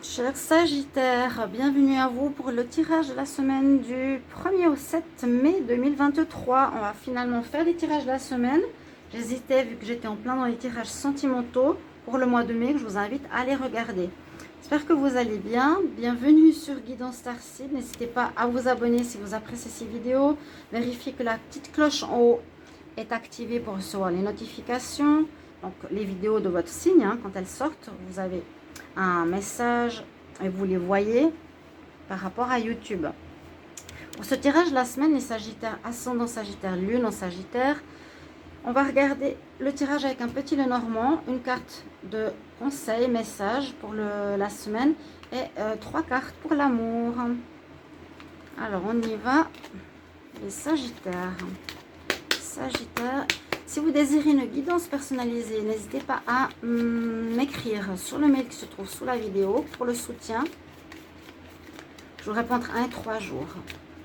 Chers Sagittaires, bienvenue à vous pour le tirage de la semaine du 1er au 7 mai 2023. On va finalement faire les tirages de la semaine. J'hésitais vu que j'étais en plein dans les tirages sentimentaux pour le mois de mai, que je vous invite à les regarder. J'espère que vous allez bien. Bienvenue sur Guidance Starseed. N'hésitez pas à vous abonner si vous appréciez ces vidéos. Vérifiez que la petite cloche en haut est activée pour recevoir les notifications. Donc les vidéos de votre signe, quand elles sortent, vous avez un message et vous les voyez par rapport à YouTube. Pour ce tirage de la semaine, les Sagittaires, ascendant Sagittaire, Lune en Sagittaire, on va regarder le tirage avec un petit Lenormand, une carte de conseil, message pour la semaine et 3 cartes pour l'amour. Alors on y va, les Sagittaires. Sagittaire. Si vous désirez une guidance personnalisée, n'hésitez pas à m'écrire sur le mail qui se trouve sous la vidéo pour le soutien. Je vous réponds entre 1 et 3 jours.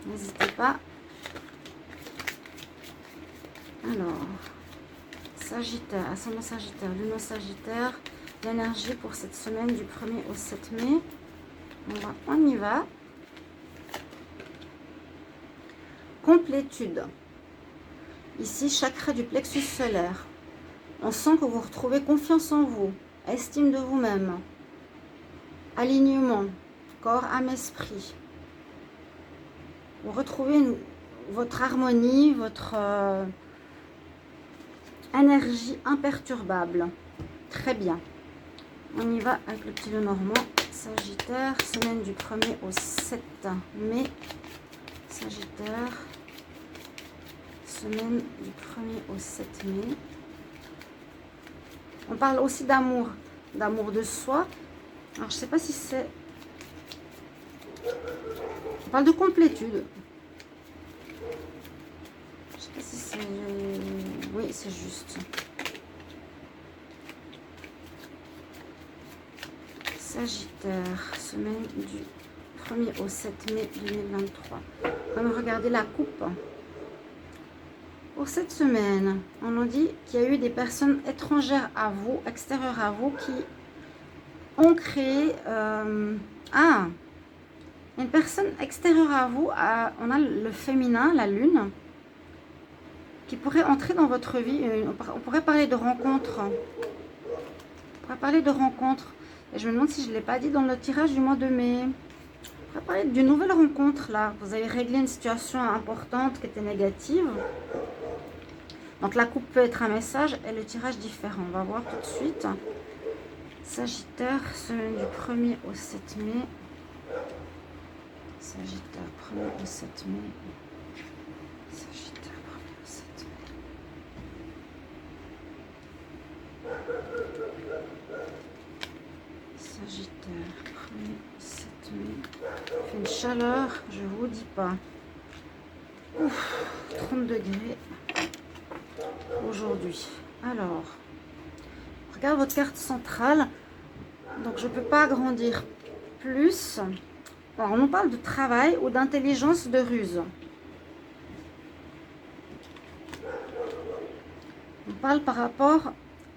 N'hésitez pas. Alors, Sagittaire, ascendant Sagittaire, Lune Sagittaire, l'énergie pour cette semaine du 1er au 7 mai. On y va. Complétude. Ici, chakra du plexus solaire. On sent que vous retrouvez confiance en vous, estime de vous-même, alignement, corps, âme, esprit. Vous retrouvez votre harmonie, votre énergie imperturbable. Très bien. On y va avec le petit Lenormand. Sagittaire, semaine du 1er au 7 mai. Sagittaire. Semaine du 1er au 7 mai. On parle aussi d'amour de soi. Alors, je ne sais pas si c'est... On parle de complétude. Je ne sais pas si c'est... Oui, c'est juste. Sagittaire, semaine du 1er au 7 mai 2023. On va regarder la coupe. Pour cette semaine, on nous dit qu'il y a eu des personnes étrangères à vous, extérieures à vous, qui ont créé... une personne extérieure à vous, on a le féminin, la lune, qui pourrait entrer dans votre vie. On pourrait parler de rencontres. On pourrait parler de rencontres. Et je me demande si je ne l'ai pas dit dans le tirage du mois de mai. On pourrait parler d'une nouvelle rencontre, là. Vous avez réglé une situation importante qui était négative. Donc la coupe peut être un message et le tirage différent. On va voir tout de suite. Sagittaire, semaine du 1er au 7 mai. Sagittaire, 1er au 7 mai. Sagittaire, 1er au 7 mai. Sagittaire, 1er au 7 mai. Il fait une chaleur, je vous dis pas. Ouf, 30 degrés. Aujourd'hui. Alors, regarde votre carte centrale. Donc, je ne peux pas agrandir plus. Alors, on nous parle de travail ou d'intelligence de ruse. On parle par rapport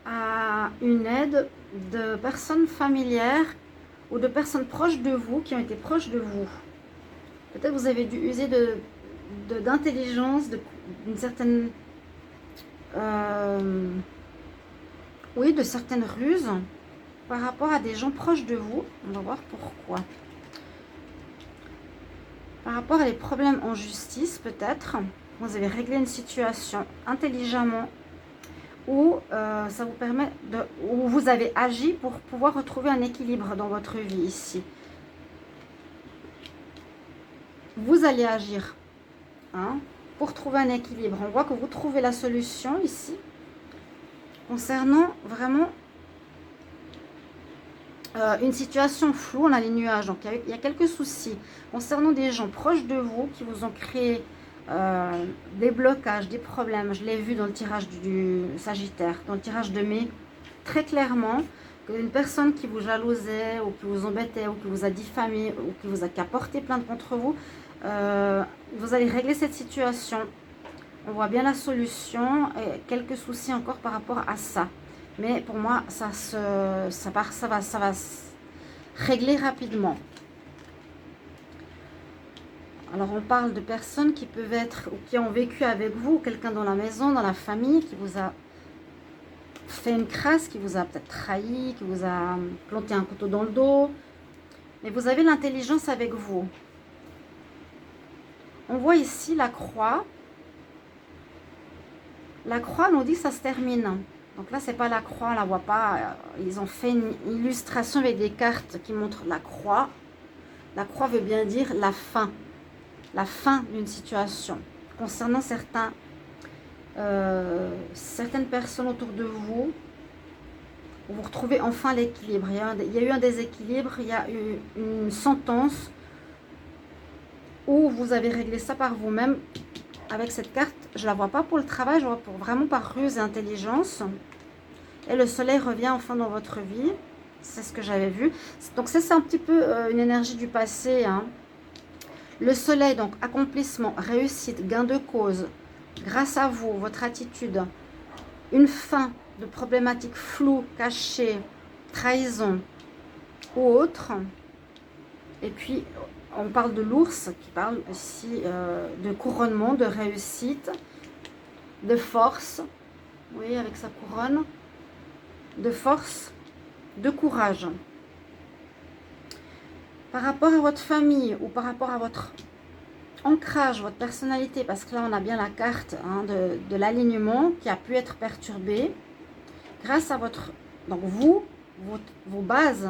à une aide de personnes familières ou de personnes proches de vous qui ont été proches de vous. Peut-être vous avez dû user d'intelligence, d'une certaine... oui, de certaines ruses par rapport à des gens proches de vous. On va voir pourquoi. Par rapport à des problèmes en justice, peut-être, vous avez réglé une situation intelligemment ou ça vous permet de, ou vous avez agi pour pouvoir retrouver un équilibre dans votre vie ici. Vous allez agir, pour trouver un équilibre. On voit que vous trouvez la solution ici concernant vraiment une situation floue. On a les nuages, donc il y a quelques soucis concernant des gens proches de vous qui vous ont créé des blocages, des problèmes. Je l'ai vu dans le tirage du Sagittaire, dans le tirage de mai, très clairement, qu'une personne qui vous jalousait ou qui vous embêtait ou qui vous a diffamé ou qui a porté plainte contre vous, vous allez régler cette situation. On voit bien la solution et quelques soucis encore par rapport à ça. Mais pour moi, ça va régler rapidement. Alors on parle de personnes qui peuvent être ou qui ont vécu avec vous, quelqu'un dans la maison, dans la famille, qui vous a fait une crasse, qui vous a peut-être trahi, qui vous a planté un couteau dans le dos. Mais vous avez l'intelligence avec vous. On voit ici la croix. La croix nous dit que ça se termine. Donc là, c'est pas la croix, on la voit pas. Ils ont fait une illustration avec des cartes qui montrent la croix. La croix veut bien dire la fin d'une situation. Concernant certaines personnes autour de vous, vous retrouvez enfin l'équilibre. Il y a eu un déséquilibre, il y a eu une sentence où vous avez réglé ça par vous-même. Avec cette carte, je ne la vois pas pour le travail, je la vois vraiment par ruse et intelligence. Et le soleil revient enfin dans votre vie. C'est ce que j'avais vu. Donc c'est un petit peu une énergie du passé. Hein. Le soleil, donc accomplissement, réussite, gain de cause. Grâce à vous, votre attitude. Une fin de problématiques floues, cachées, trahison ou autre. Et puis, on parle de l'ours qui parle aussi de couronnement, de réussite, de force. Vous voyez, avec sa couronne. De force, de courage. Par rapport à votre famille ou par rapport à votre ancrage, votre personnalité, parce que là on a bien la carte hein, de l'alignement qui a pu être perturbé, grâce à votre, donc vous, vos bases,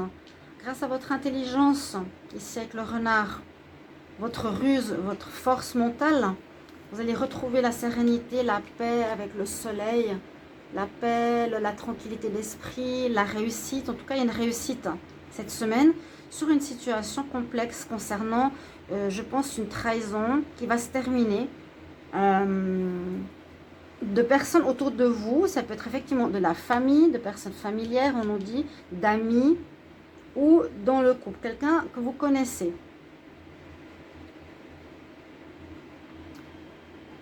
grâce à votre intelligence, ici avec le renard, votre ruse, votre force mentale, vous allez retrouver la sérénité, la paix avec le soleil, la paix, la tranquillité d'esprit, la réussite. En tout cas, il y a une réussite cette semaine sur une situation complexe concernant, je pense, une trahison qui va se terminer. De personnes autour de vous, ça peut être effectivement de la famille, de personnes familières, on nous dit, d'amis ou dans le couple, quelqu'un que vous connaissez.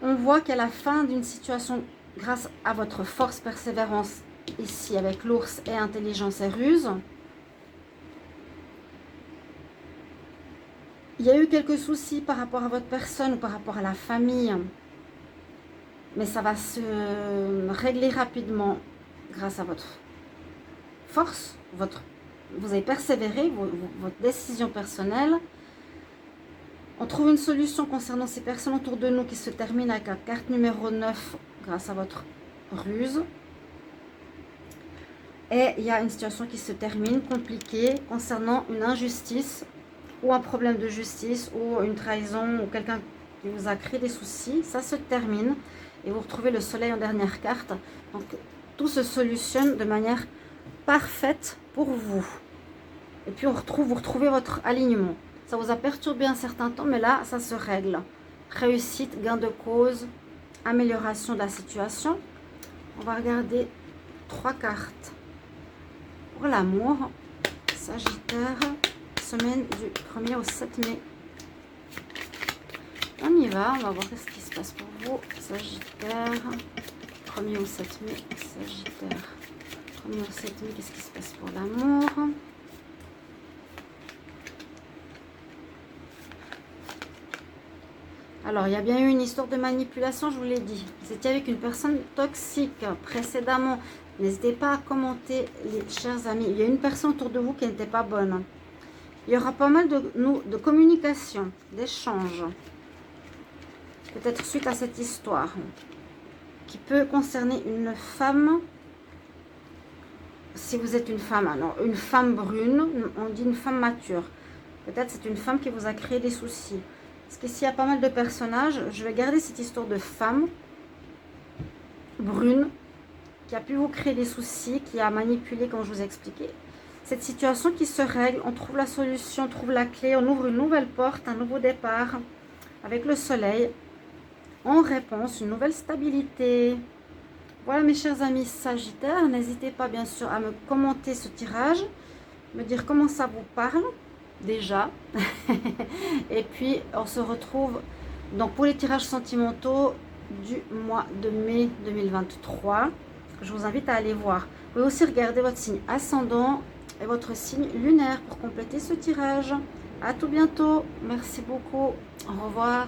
On voit qu'à la fin d'une situation, grâce à votre force, persévérance, ici avec l'ours et intelligence et ruse, il y a eu quelques soucis par rapport à votre personne ou par rapport à la famille. Mais ça va se régler rapidement grâce à votre force. Vous avez persévéré, votre décision personnelle. On trouve une solution concernant ces personnes autour de nous qui se termine avec la carte numéro 9 grâce à votre ruse. Et il y a une situation qui se termine compliquée concernant une injustice ou un problème de justice ou une trahison ou quelqu'un qui vous a créé des soucis. Ça se termine et vous retrouvez le soleil en dernière carte. Donc tout se solutionne de manière parfaite pour vous. Et puis vous retrouvez votre alignement. Ça vous a perturbé un certain temps, mais là, ça se règle. Réussite, gain de cause, amélioration de la situation. On va regarder 3 cartes. Pour l'amour, Sagittaire, semaine du 1er au 7 mai. On y va, on va voir ce qui se passe pour vous. Sagittaire, 1er au 7 mai, Sagittaire. 1er au 7 mai, qu'est-ce qui se passe pour l'amour ? Alors, il y a bien eu une histoire de manipulation, je vous l'ai dit. C'était avec une personne toxique précédemment. N'hésitez pas à commenter, les chers amis. Il y a une personne autour de vous qui n'était pas bonne. Il y aura pas mal de communication, d'échanges. Peut-être suite à cette histoire. Qui peut concerner une femme. Si vous êtes une femme, alors une femme brune, on dit une femme mature. Peut-être c'est une femme qui vous a créé des soucis. Parce qu'ici, il y a pas mal de personnages. Je vais garder cette histoire de femme brune qui a pu vous créer des soucis, qui a manipulé, comme je vous ai expliqué. Cette situation qui se règle, on trouve la solution, on trouve la clé, on ouvre une nouvelle porte, un nouveau départ avec le soleil. En réponse, une nouvelle stabilité. Voilà mes chers amis Sagittaires. N'hésitez pas bien sûr à me commenter ce tirage, me dire comment ça vous parle. Déjà et puis on se retrouve donc pour les tirages sentimentaux du mois de mai 2023. Je vous invite à aller voir. Vous pouvez aussi regarder votre signe ascendant et votre signe lunaire pour compléter ce tirage. À tout bientôt. Merci beaucoup. Au revoir.